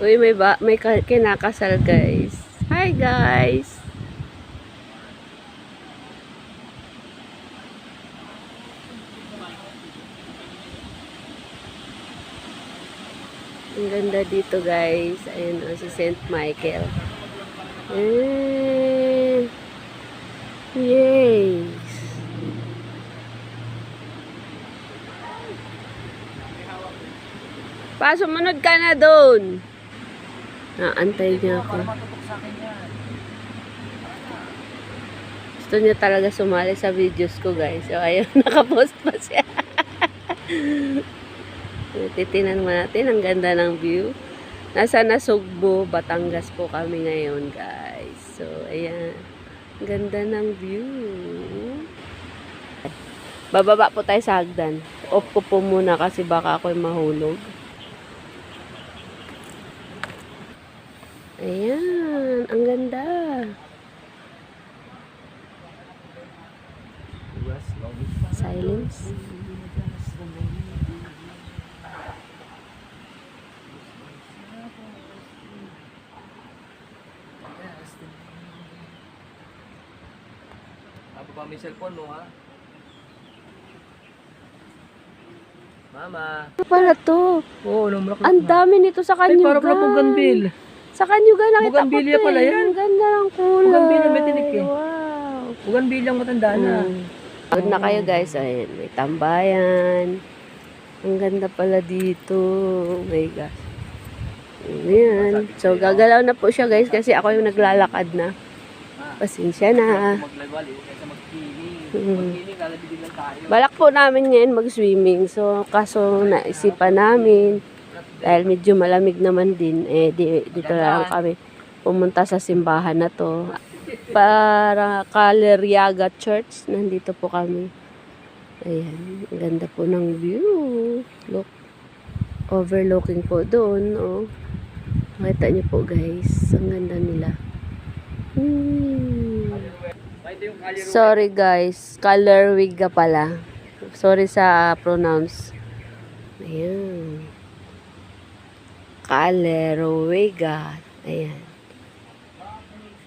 Uy, may kinakasal, guys. Hi, guys. Ang ganda dito, guys. Ayun, si St. Michael. Yay! Sumunod ka na doon. Naantay niya ako. Gusto niya talaga sumali sa videos ko, guys. So, ayun, nakapost pa siya. Titinan mo natin. Ang ganda ng view. Nasa Nasugbo, Batangas po kami ngayon, guys. So, ayan. Ang ganda ng view. Bababa po tayo sa hagdan. Off ko po muna kasi baka ako'y mahulog. Ayan. Ang ganda. Silence. Apa pa may cellphone mo, ha? Mama. Ano pala to? Oo, lumulak. Ang dami nito sa Ay, kanyugan. para pala bougainville. Sa kanyugan nakita ko Bougainvillea to pala yan. Ang ganda ng kulay. Bougainvillea may tinik eh. Wow. Bougainville ang matanda na. Pagod na kayo, guys. Ayun, may tambayan. Ang ganda pala dito. Oh my gosh. Ayan. So, gagalaw na po siya, guys, kasi ako yung naglalakad na. Pasensya na. Maglagwali, kaysa magkiling. Mm. Magkiling, lalabigin lang tayo. Balak po namin ngayon mag-swimming. So, kaso naisipan namin, dahil medyo malamig naman din, dito lang kami pumunta sa simbahan na to. Para Caleriaga Church, nandito po kami. Ayan, ang ganda po ng view. Look, overlooking po doon, oh. Makita niyo po, guys, ang ganda nila. Sorry, guys, Caleriaga pala. Sorry sa pronounce. Ayan. Caleriaga. Ayan.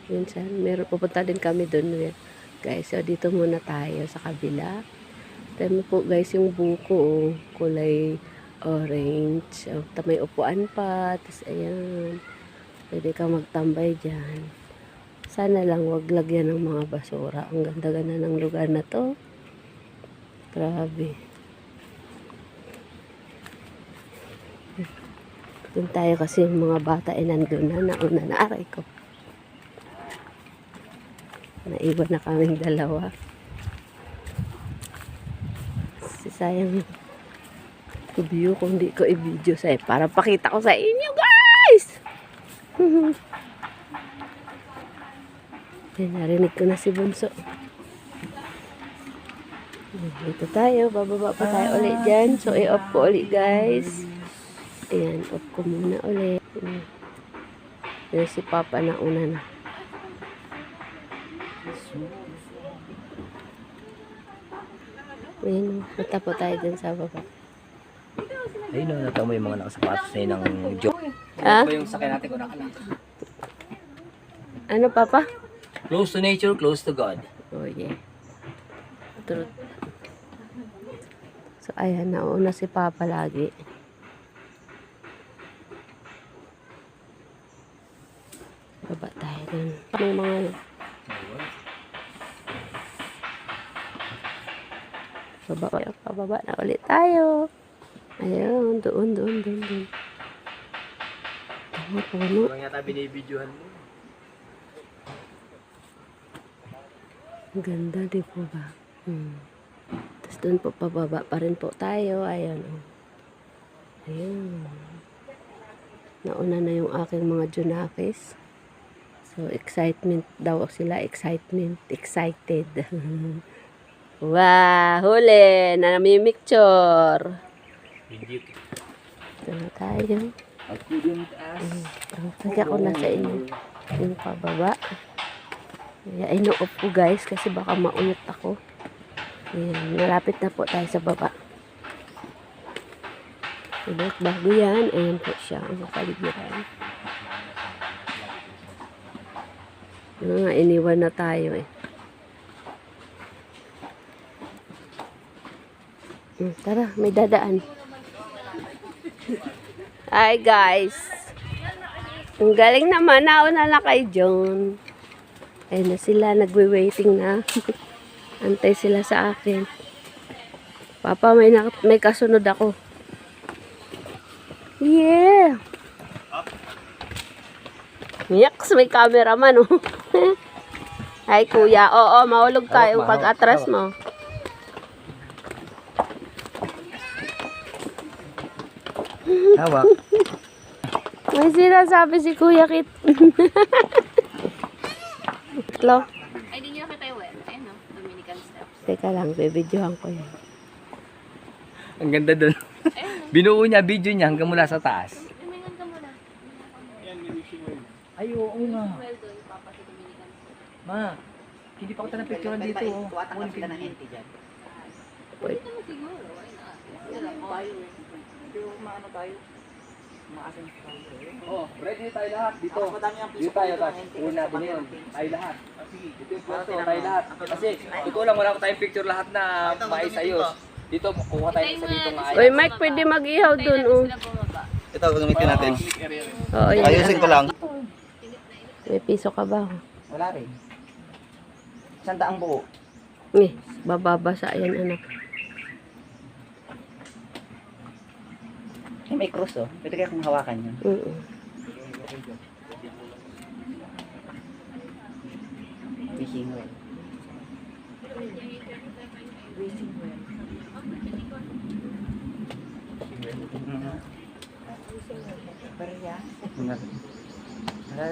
Minsan, meron pupunta din kami doon, guys. So, dito muna tayo sa kabila. Tama po, guys, yung buko, oh, kulay orange. Oh, may upuan pa. Tapos, ayan. Pwede kang magtambay dyan. Sana lang wag lagyan ng mga basura. Ang ganda-ganda ng lugar na to. Grabe. Doon tayo kasi yung mga bata ay nandun na. Nauna na aray ko. Naiwan na kaming dalawa. Sayang view kung di ko i-video sa para pakita ko sa inyo, guys. Narinig ko na si Bunso. Dito tayo, bababa pa tayo ulit dyan. So, i-off ko ulit, guys. Ayan, off ko muna ulit. Ayan, si Papa na una na. Ayan, mata po tayo dyan sa baba. Ayun, natamo yung mga nakasapatos na yun ng joke. Ah? Ito yung sakay natin ko nakalak. Ano, Papa? Close to nature, close to God. Oh, yeah. Truth. So, ayan, nauna si Papa lagi. Baba tayo dun. May mga... Pababa na ulit tayo. Ayun, doon. Tama, puno. Parang yata binibidyohan mo. Ang ganda, di po ba? Tapos doon po, pababa pa rin po tayo. Ayan, oh. Ayun. Nauna na yung aking mga Junakis. So, excitement daw sila. Excited. Wow, huli. Namimicture. Ito na tayo. I couldn't ask. Tagya ko na sa inyo. Yung pababa. Ay, no-off ko, guys, kasi baka maunot ako. Ayan, malapit na po tayo sa baba. Bago yan, ayan po siya ang kapaligiran. Yung nga, iniwan na tayo eh. Tara, may dadaan. Hi guys. Ang galing naman. Nauna na kay John. Ayun na sila. Nagwe-waiting na. Antay sila sa akin. Papa, may kasunod ako. Yeah. Yaks, may cameraman oh. Hi kuya. Oo, mahulog tayo pag atras mo. Hawak. May sinasabi si Kuya Kit. Lo. Ay, di nyo nakita yung well. Ayun, no? Dominican steps. Teka lang, bibidyohan ko yan. Ang ganda dun. Binuo niya, video niya hanggang mula sa taas. Lumingon ka muna. Ay, oo nga. Well doon, papa sa Dominican steps. Ma, hindi pa ko tayo picturean dito. Oh. Kuwata ka sila ng NT dyan. Wait. Ito mo siguro. Why not? Sila mo. Pero maano tayo? Maasin tayo. Oh, ready tayo lahat dito. Madami ang Dito tayo lahat. Una, yun. Tayo lahat. Dito yung pwesto, tayo lahat. Kasi, totoo lang, wala ko tayong picture lahat na maisayos. Dito, kuha tayo isa dito nga. Uy, Mike, pwede mag-ihaw dun, oh. Sila bumaba. Ito, gamitin natin. Oo, yan. Ayusin ko lang. May piso ka ba? Wala rin. 100 buo. Bababasa yan, anak. May cross oh. Pwede kaya kung hawakan yun. Fishing well. Barya.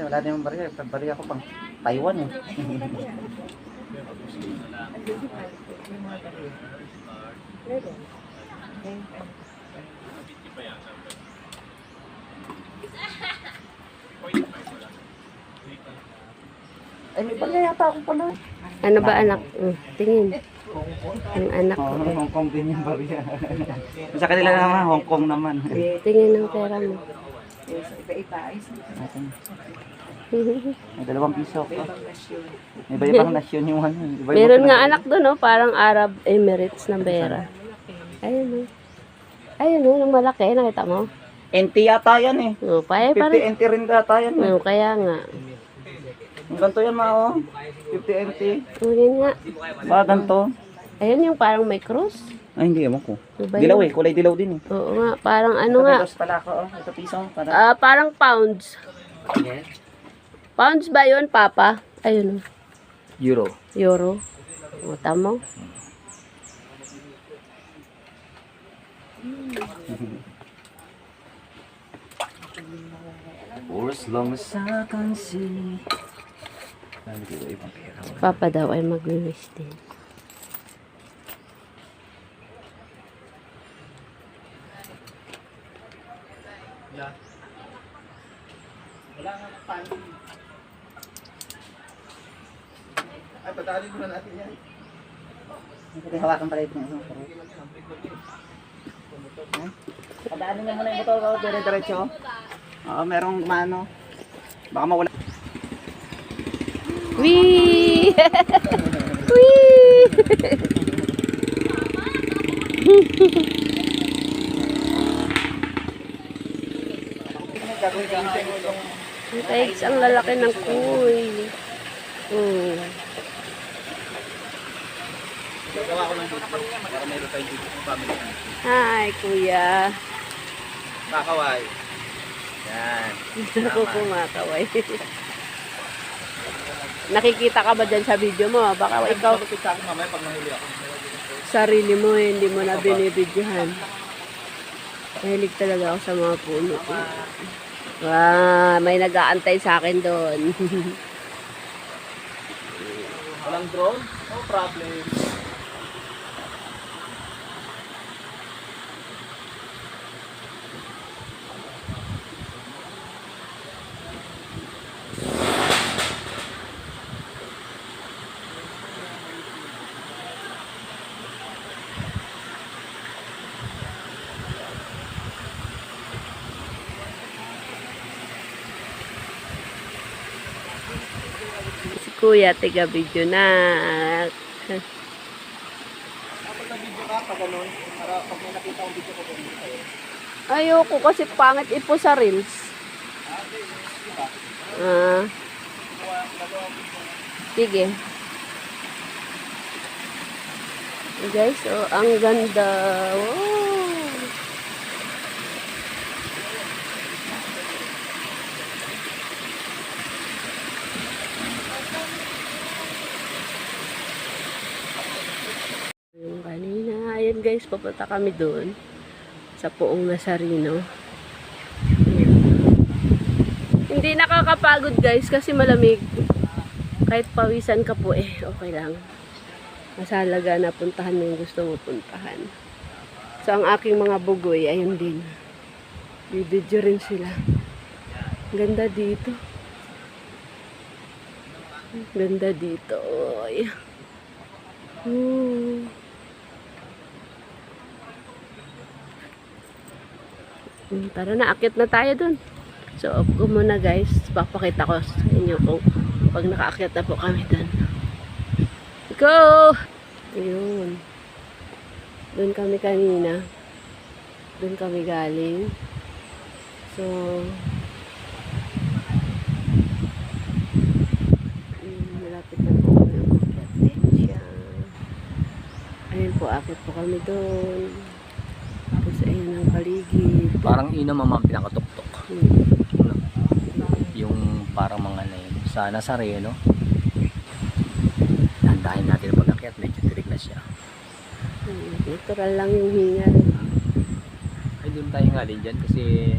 Wala na yung barya. Barya ko pang Taiwan eh. Ay, may barya yata ako pala. Ano ba, anak? Tingin. Ang anak ko. Oh, Hong Kong din yung barya. Sa kanila naman, Hong Kong naman. Tingin ng pera mo. Atin. May 2 piso ako. May iba-ibang nasyon yung ano. Iba-ibang Meron nga anak doon, oh, parang Arab Emirates na pera. Ayun, oh. Ayun, oh, yung malaki. Nakita mo? NT yata yan eh. Oh, kaya 50 parang. NT rin yata yan eh. Oh, kaya nga. Ang ganito yan mga oh. 50 NT. Kunin nga. Ba ganito? Ayun yung parang may cross. Ay hindi ewan ko. Ano ba Dilaw yun? eh. Kulay dilaw din eh. Oo nga, parang ano Ito, nga. may dos pala ako oh. Ito piso. Para. Parang pounds. Pounds ba yun, Papa? Ayun, oh. Euro. Euro. O, tamo. For as long as I can see. Hindi ko ibang pera. Papa daw ay mag-wish din. Ay, patali mo na natin yan. Hindi hawakan pala ito. Padaanin niya muna yung motor ko. Dire-diretso. Oo, merong mano. Baka mawala. Wee! Wee! Guys, ang lalaki ng kuy. Hi, kuya. Kakaway. Yan. Gusto ko kumakaway. Nakikita ka ba dyan sa video mo? Baka ikaw sarili mo, hindi mo na binibidyohan. Mahilig talaga ako sa mga puno. Wow, may nag-aantay sa akin doon. Walang drone? No problem. Kuya, tiga video na. Kapag na-video ka, pag ganun, para pag may nakita akong video ko, pumili sa'yo. Ayoko kasi pangit ipo sa reels. Ah. Sige. Guys, oh, ang ganda. Wow. Yung kanina. Ayan guys, papunta kami doon sa Poong Nazareno. Hindi nakakapagod guys kasi malamig. Kahit pawisan ka po okay lang. Masalaga na puntahan mo yung gusto mo puntahan. So ang aking mga bugoy, ayun din. Bibidyo rin sila. Ganda dito. Ganda dito. Oy. Tara na, akit na tayo dun. So, off ko muna guys. Papakita ko sa inyo kung pag nakaakyat na po kami dun. Go! Ayun. Doon kami kanina. Doon kami galing. So, malapit na po kami ang akyat siya. Ayun po, akit po kami doon. Tapos ayun ang paligid. Parang ino mama ang pinakatuktok. Yung parang mga na yun. Sa Nazareno. Tandahin natin ang pag-akyat. Medyo tirik na siya. Natural lang yung hinga. Ay, doon tayo nga din dyan kasi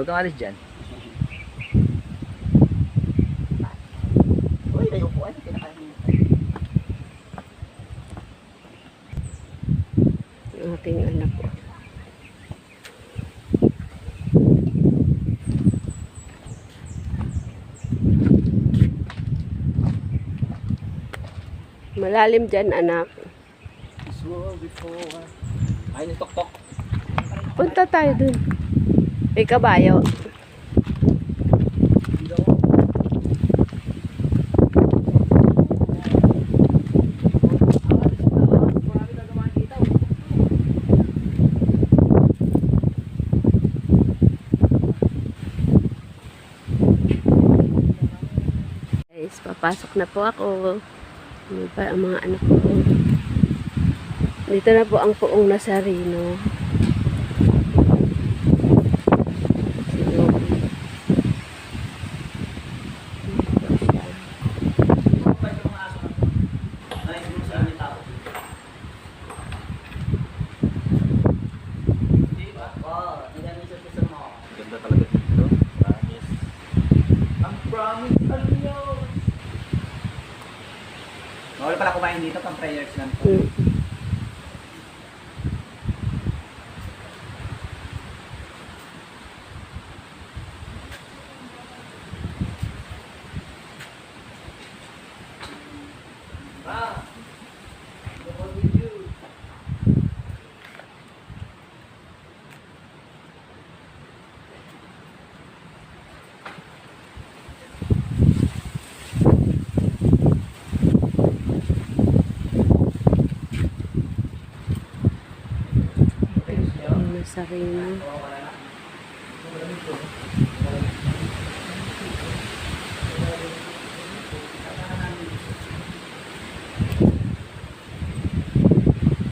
huwag kang alis dyan. Uy, may upuan. Kinakain. Yung aking anak ko. Malalim dyan, anak. Ay, nitok-tok. Punta tayo dun. May kabayo. Guys, papasok na po ako. Ano pa ang mga anak ko? Dito na po ang Poong Nazareno. Ganda talaga dito. Promise. Ang promise, alyo. Bawal pala kumain dito, pang prayers lang po. Nazareno.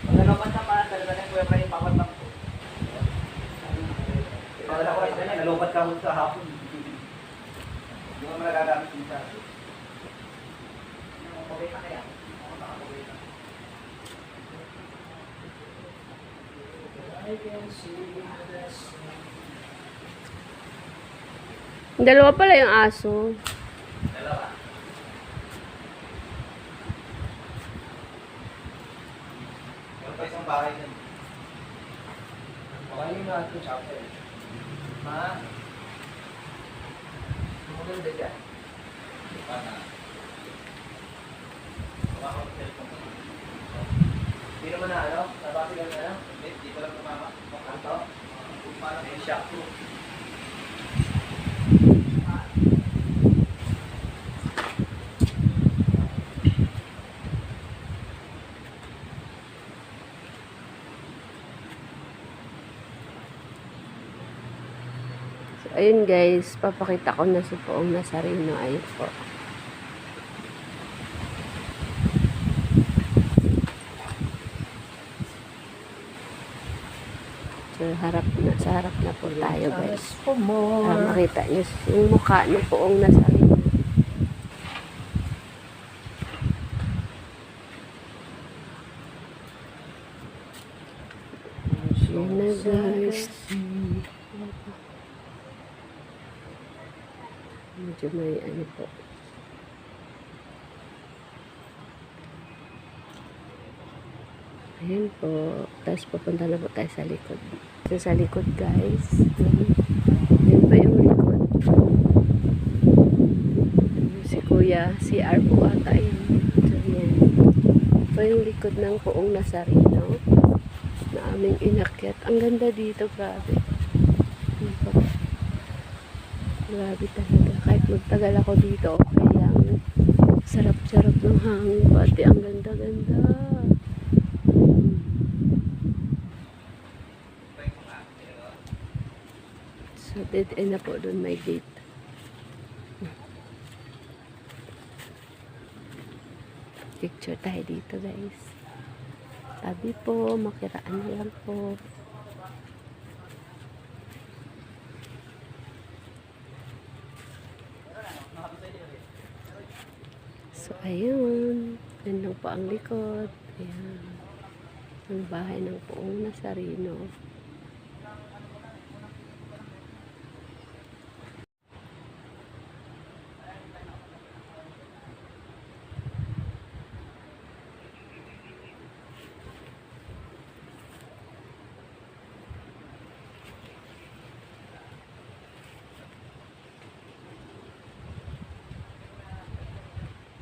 Nalobat na pa, talaga na kuya Brian, pawat lang po. Wala ko kasi nalobat ka sa hapon. Hindi mo nagagamit yung sa okay na kaya? Dalawa pala yung aso. Ayun na ito chapel. Ma? Maganda dyan. Hindi naman na ano? Nabati lang na ano? Hindi ko lang tumama. Kanto? May shock to. So, ayun guys, papakita ko na si Poong Nazareno. Ayun po. So, sa harap na po tayo guys. Para makita nyo yung mukha ni Poong Nazareno. Yun na guys. Medyo may ano po. Ayan po. Tapos papunta na po tayo sa likod. So, sa likod guys. Ayan pa yung likod. Si Kuya, si CR po ata yun. So, ayan. Ito yung likod ng Poong Nazareno na aming inakyat. Ang ganda dito, grabe. Ayan po. Grabe talaga. Kahit magtagal ako dito, okay lang. Sarap-sarap ng hangin. Pati ang ganda-ganda. So, dead end na po doon may gate. Picture tayo dito guys. Tabi po, makiraan na lang po. So, ayun. Yan lang po ang likod. Ayan. Ang bahay ng Poong Nazareno.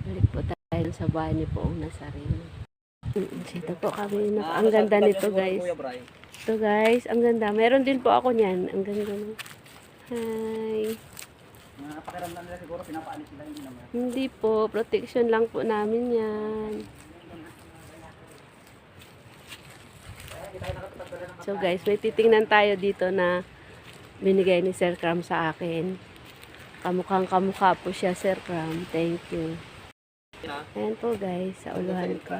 Balik po tayo sa bahay ni Poong Nazareno. Dito po kami. Ang ganda nito guys. Ito guys, ang ganda. Meron din po ako niyan. Ang ganda. Hi. Napakiramdam nila siguro, pinapaalis sila, hindi naman. Hindi po. Protection lang po namin yan. So guys, may titingnan tayo dito na binigay ni Sir Cram sa akin. Kamukhang kamukha po siya, Sir Cram. Thank you. Ayan po guys, sa uluhan ko.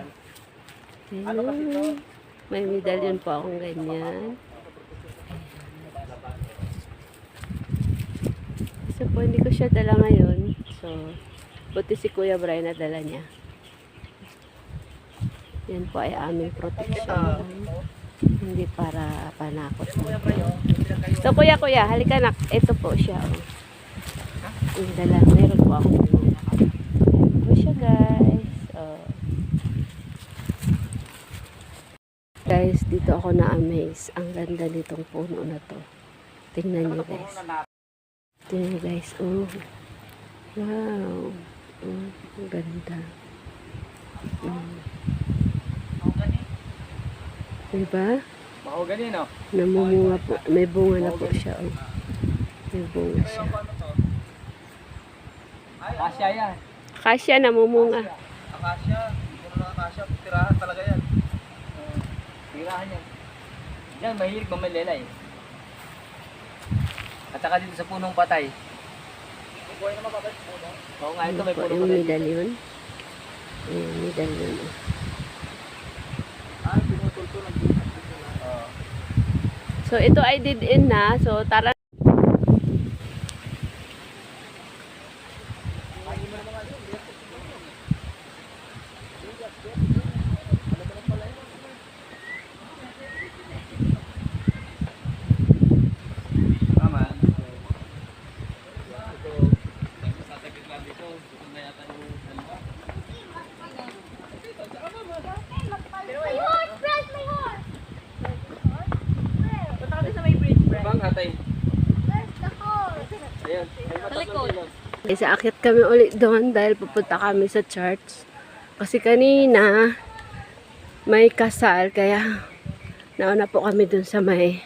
Ayan. May medallion po akong ganyan. So po, hindi ko siya dala ngayon. So, buti si Kuya Brian na dala niya. Yan po ay aming protection. Hindi para panakot. So, kuya, halika na. Ito po siya. Oh. Yung dala. Meron po ako. Ito po siya, guys. Oh. Guys, dito ako na-amaze. Ang ganda nitong puno na to. Tingnan nyo, guys. Tingnan nyo, guys. Oh. Wow. Oh, ang ganda. Diba? Mahogany, no? Namumunga po. May bunga na po siya. Oh. May bunga siya. Kasya yan. Kasya, namumunga. Akasya. Puro na akasya. Tirahan talaga yan. Tirahan yan. Yan, mahilig mamalelay. At saka dito sa punong patay. Buhay naman patay sa puno. Oo nga, ito may Po, punong yung patay. medallion. Ayan, medallion. Oh. Pinutulto ng dito. So, ito ay dead end na. So, tara. Tama. Ma'am, hatay. Ayan. Isa akit kami ulit doon dahil pupunta kami sa church. Kasi kanina may kasal kaya nauna po kami doon sa may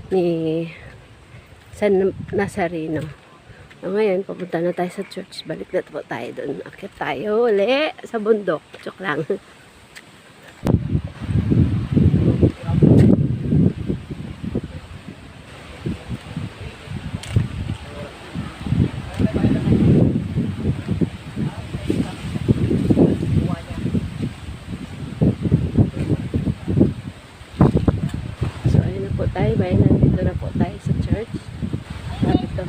ni San Nazareno. Ngayon pupunta na tayo sa church. Balik na po tayo doon. Akit tayo uli sa bundok. Joke lang. So, ayun na po tayo. Bayan, nandito na po tayo sa church. Dito.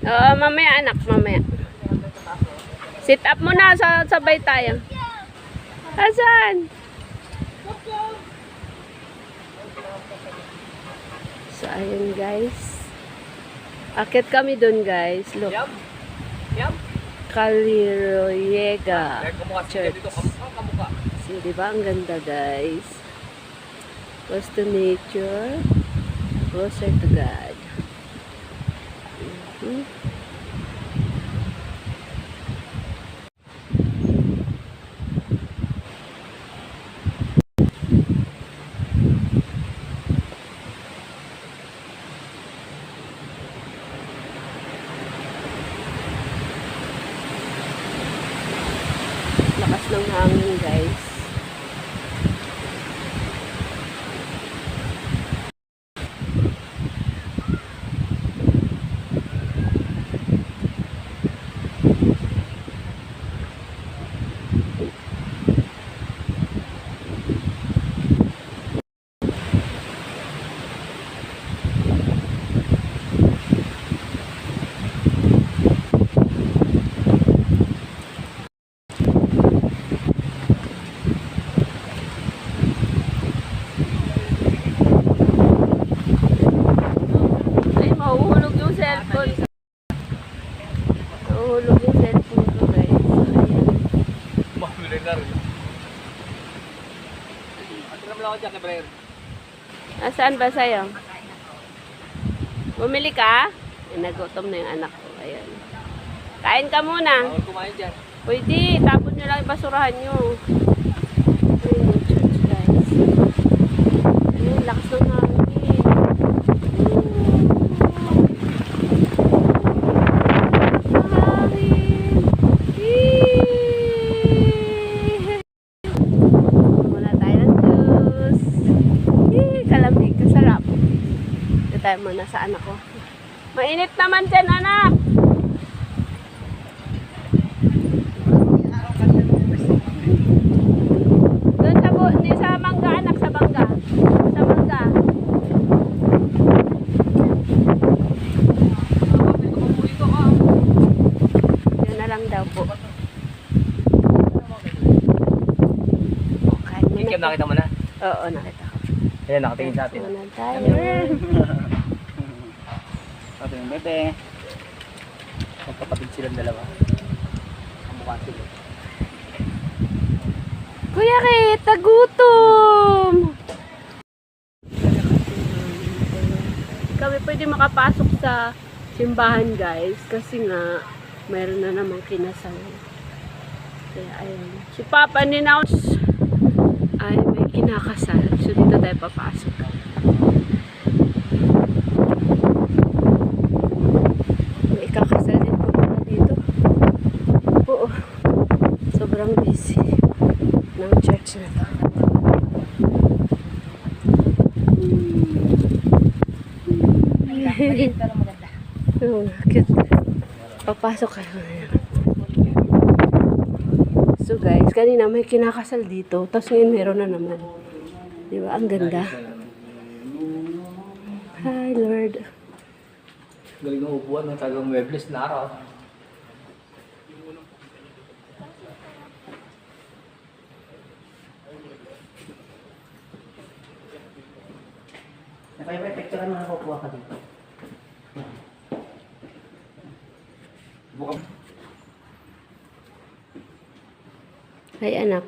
Oo, mamaya anak, mamaya. Sit up muna, sabay tayo. Asan? So, ayun guys. Akit kami dun guys. Look. Yum. Yum. Caliroyega Church. Dito, kamukha. So, diba? Ang ganda guys. Close to nature. Closer to God. Lakas ng hangin guys. Ay, mahuhulog yung cellphone. Mahuhulog yung cellphone ko guys. Ayan. Mahuli na rin. Ate naman ako dyan, kay Blair. Nasaan ba sa'yo? Bumili ka? Eh, nagutom na yung anak ko. Ayan. Kain ka muna. Bawal kumain dyan. Pwede, tapon nyo lang yung basurahan nyo. Ayun yung church guys. Ayun, lakas ng hangin. Muna tayo ng juice. Kalamig, kasarap. Ito tayo muna sa anak ko. Mainit naman dyan, anak. Doon sa mangga, anak, sa mangga. Sa mangga. Yun na lang daw po. Okay, Kim, nakita mo na? Oo, nakita ko. Ayan, nakatingin sa atin. Muna tayo. Ate yung bebe. Magkapatid silang dalawa. Kamukha sila. Kuya Kita, gutom! Kami pwede makapasok sa simbahan guys kasi nga mayroon na namang kinasal. Kaya ayun. Si Papa Ninaus ay may kinakasal. So dito tayo papasok. May kakasal din po pala dito. Oo. Sobrang busy ng church na to. Oo, cute. Papasok ka na. So guys, kanina may kinakasal dito. Tapos ngayon meron na naman. Di ba? Ang ganda. Hi Lord. Galing ng upo upuan ng talagang muebles na araw. Nakaya picture mo na kukuha ka dito. Buka. Hi, anak.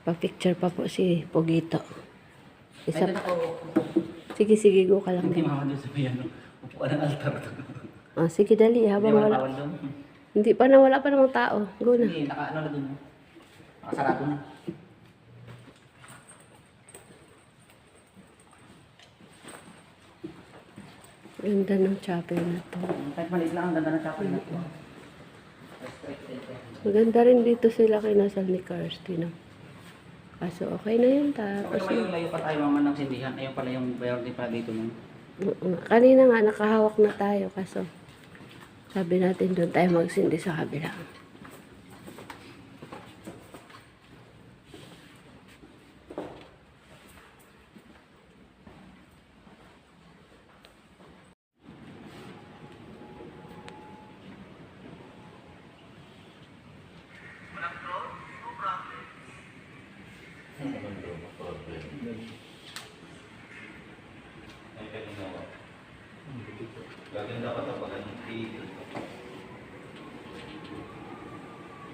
Pa-picture pa po si Pogito. Isa Ay, pa. ako. Sige, sige, go ka lang. Hindi mama doon sa may ano. Upuan ng altar doon. Ah, sige, dali. Hindi Habang wala wala. tawag doon. Hindi pa na, wala pa namang tao. Go na. Hindi, naka ano na doon. Nakasarado na. Ganda ng chapel na to. Kahit maliit lang ang ganda ng chapel na ito. Maganda rin dito sila kinasal ni Kirsty, no? Kaso okay na yun. Tapos, Tapos yung layo pa tayo mama ng sindihan. Ayun pala yung priority pa dito nun. kanina nga nakahawak na tayo. Kaso, sabi natin doon tayo magsindi sa kabila.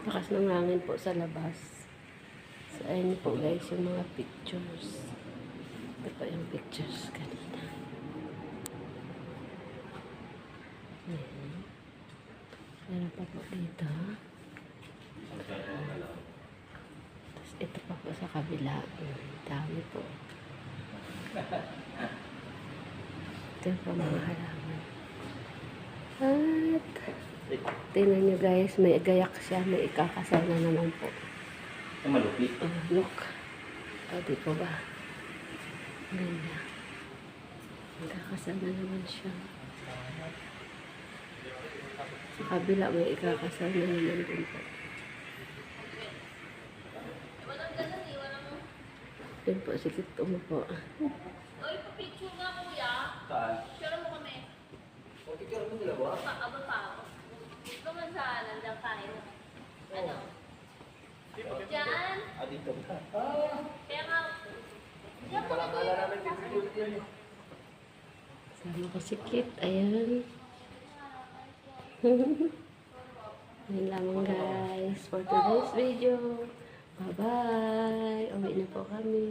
Lakas ng hangin po sa labas. So, ayun po guys, yung mga pictures. Ito pa yung pictures kanina. Ayan. Meron pa po dito. Tapos ito pa po sa kabila. Dami po. Ito yung po mga halaman. At tingnan nyo guys, may gayak siya, may ikakasal na naman po. Ito malupit. Look. Di po ba? Ganda. Ikakasal na naman siya. Sa kabila, may ikakasal na naman din po. Yan po, sige, umupo. Oy, pa-picture nga kuya. Saan? Picture mo kami. Picture mo nila ba? Abot pa ako. Gusto mo sa nandiyan tayo. Ano? Diyan. Ah, dito. Kaya nga, diyan ko na Wala namin video yun. Sama ko si Kit. Ayan. Yan lamang guys for today's video. Bye-bye. Uwi na po kami.